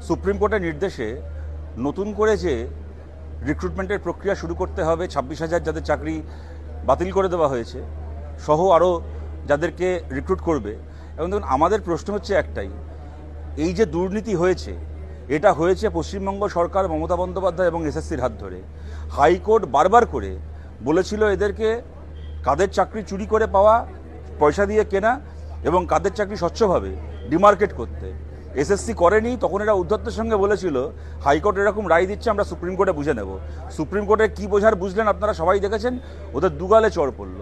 Supreme কোর্টের নির্দেশে নতুন করে যে রিক্রুটমেন্টের প্রক্রিয়া শুরু করতে হবে 26,000 যাদের চাকরি বাতিল করে দেওয়া হয়েছে সহ আরও যাদেরকে রিক্রুট করবে। এবং দেখুন, আমাদের প্রশ্ন হচ্ছে একটাই, এই যে দুর্নীতি হয়েছে এটা হয়েছে পশ্চিমবঙ্গ সরকার, মমতা বন্দ্যোপাধ্যায় এবং এসএসসির হাত ধরে। হাইকোর্ট বারবার করে বলেছিল এদেরকে কাদের চাকরি চুরি করে পাওয়া, পয়সা দিয়ে কেনা এবং কাদের চাকরি স্বচ্ছভাবে ডিমার্কেট করতে। এসএসসি করেনি, তখন এরা উদ্ধত্তের সঙ্গে বলেছিল হাইকোর্ট এরকম রায় দিচ্ছে, আমরা সুপ্রিম কোর্টে বুঝে নেব। সুপ্রিম কোর্টে কী বোঝার বুঝলেন আপনারা সবাই দেখেছেন, ওদের দুগালে চড় পড়ল।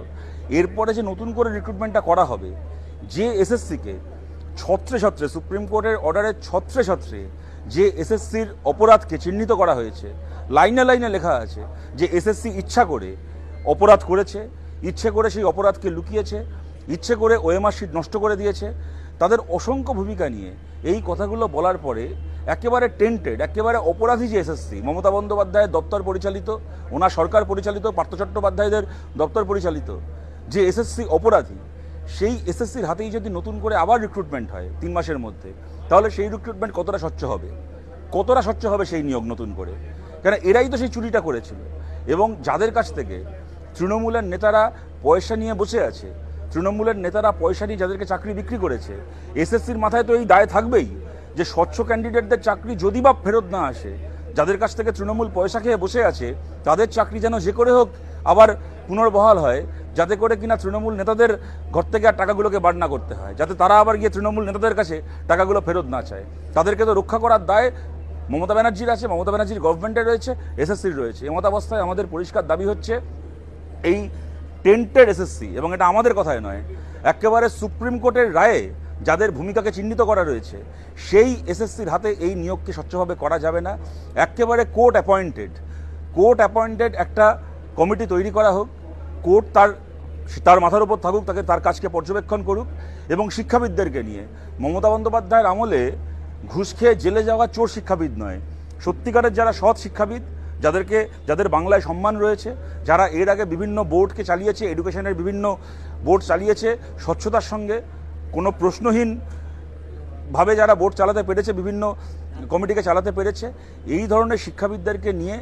এরপরে যে নতুন করে রিক্রুটমেন্টটা করা হবে, যে এসএসসিকে ছত্রে ছত্রে সুপ্রিম কোর্টের অর্ডারের ছত্রে ছত্রে যে এসএসসির অপরাধকে চিহ্নিত করা হয়েছে, লাইনে লাইনে লেখা আছে যে এসএসসি ইচ্ছা করে অপরাধ করেছে, ইচ্ছে করে সেই অপরাধকে লুকিয়েছে, ইচ্ছে করে ওএমআর শিট নষ্ট করে দিয়েছে, তাদের অসংখ্য ভূমিকা নিয়ে এই কথাগুলো বলার পরে একেবারে টেন্টেড, একেবারে অপরাধী যে এসএসসি, মমতা বন্দ্যোপাধ্যায়ের দপ্তর পরিচালিত, ওনার সরকার পরিচালিত, পার্থ চট্টোপাধ্যায়দের দপ্তর পরিচালিত যে এসএসসি অপরাধী, সেই এসএসসির হাতেই যদি নতুন করে আবার রিক্রুটমেন্ট হয় 3 মাসের মধ্যে, তাহলে সেই রিক্রুটমেন্ট কতটা স্বচ্ছ হবে, কতটা স্বচ্ছ হবে সেই নিয়োগ নতুন করে? কেন এরাই তো সেই চুরিটা করেছিল। এবং যাদের কাছ থেকে তৃণমূলের নেতারা পয়সা নিয়ে বসে আছে, তৃণমূলের নেতারা পয়সা নিয়ে যাদেরকে চাকরি বিক্রি করেছে, এসএসসির মাথায় তো এই দায় থাকবেই যে স্বচ্ছ ক্যান্ডিডেটদের চাকরি যদি বা ফেরত না আসে, যাদের কাছ থেকে তৃণমূল পয়সা খেয়ে বসে আছে তাদের চাকরি যেন যে করে হোক আবার পুনর্বহাল হয়, যাতে করে কিনা তৃণমূল নেতাদের ঘর থেকে আর টাকাগুলোকে বাড়না করতে হয়, যাতে তারা আবার গিয়ে তৃণমূল নেতাদের কাছে টাকাগুলো ফেরত না চায়। তাদেরকে তো রক্ষা করার দায় মমতা ব্যানার্জির আছে, মমতা ব্যানার্জির গভর্নমেন্টের রয়েছে, এসএসসির রয়েছে। এমত অবস্থায় আমাদের পরিষ্কার দাবি হচ্ছে এই টেন্টেড এসএসসি, এবং এটা আমাদের কথায় নয়, একেবারে সুপ্রিম কোর্টের রায়ে যাদের ভূমিকাকে চিহ্নিত করা রয়েছে সেই এসএসসির হাতে এই নিয়োগকে স্বচ্ছভাবে করা যাবে না। একেবারে কোর্ট অ্যাপয়েন্টেড একটা কমিটি তৈরি করা হোক, কোর্ট তার মাথার উপর থাকুক, তাকে তার কাজকে পর্যবেক্ষণ করুক, এবং শিক্ষাবিদদেরকে নিয়ে মমতা বন্দ্যোপাধ্যায়ের আমলে ঘুষ খেয়ে জেলে যাওয়া চোর শিক্ষাবিদ নয়, সত্যিকারের যারা সৎ শিক্ষাবিদ, যাদের বাংলায় সম্মান রয়েছে, যারা এর আগে বিভিন্ন বোর্ডকে চালিয়েছে, এডুকেশনের বিভিন্ন বোর্ড চালিয়েছে স্বচ্ছতার সঙ্গে, কোনো প্রশ্নহীনভাবে যারা বোর্ড চালাতে পেরেছে, বিভিন্ন কমিটিকে চালাতে পেরেছে, এই ধরনের শিক্ষাবিদদেরকে নিয়ে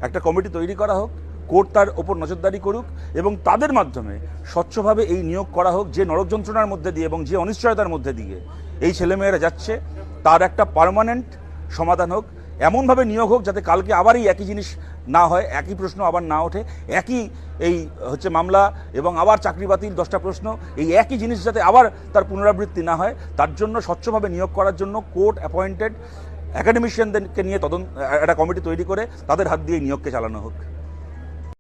একটা কমিটি তৈরি করা হোক, কোর্ট তার ওপর নজরদারি করুক এবং তাদের মাধ্যমে স্বচ্ছভাবে এই নিয়োগ করা হোক। যে নরক যন্ত্রণার মধ্যে দিয়ে এবং যে অনিশ্চয়তার মধ্যে দিয়ে এই ছেলেমেয়েরা যাচ্ছে, তার একটা পার্মানেন্ট সমাধান হোক, এমনভাবে নিয়োগ হোক যাতে কালকে আবার এই একই জিনিস না হয়, একই প্রশ্ন আবার না ওঠে, একই এই মামলা এবং আবার চাকরি বাতিল 10টা প্রশ্ন, এই একই জিনিস যাতে আবার তার পুনরাবৃত্তি না হয়, তার জন্য স্বচ্ছভাবে নিয়োগ করার জন্য কোর্ট অ্যাপয়েন্টেড একাডেমিশিয়ানদেরকে নিয়ে একটা কমিটি তৈরি করে তাদের হাত দিয়ে নিয়োগকে চালানো হোক।